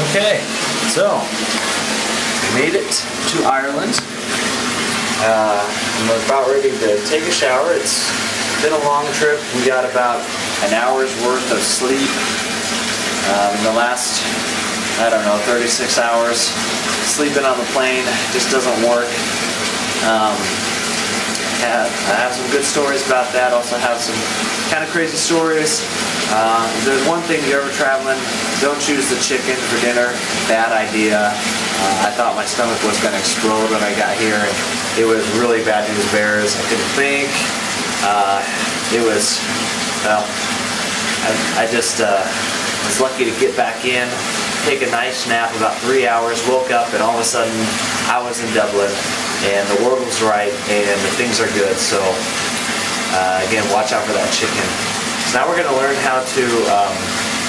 Okay, so we made it to Ireland. I'm about ready to take a shower. It's been a long trip. We got about an hour's worth of sleep in the last, I don't know, 36 hours. Sleeping on the plane just doesn't work. I have some good stories about that. Also have some kind of crazy stories. If there's one thing you're ever traveling, don't choose the chicken for dinner. Bad idea. I thought my stomach was going to explode when I got here. And it was really bad news bears. I couldn't think. It was, well, I just was lucky to get back in, take a nice nap, about 3 hours, woke up, and all of a sudden I was in Dublin, and the world was right, and things are good. So again, watch out for that chicken. So now we're going to learn how to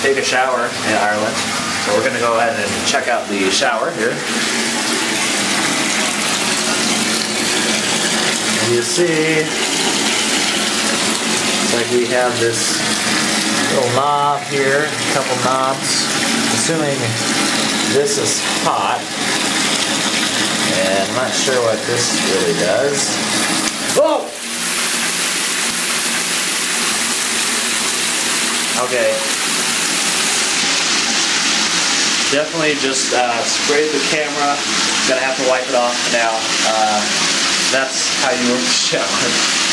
take a shower in Ireland. So we're going to go ahead and check out the shower here. And you see, it's like we have this little knob here, a couple knobs. Assuming this is hot. And I'm not sure what this really does. Whoa! Okay. Definitely just sprayed the camera. Gonna have to wipe it off now. That's how you work the shower.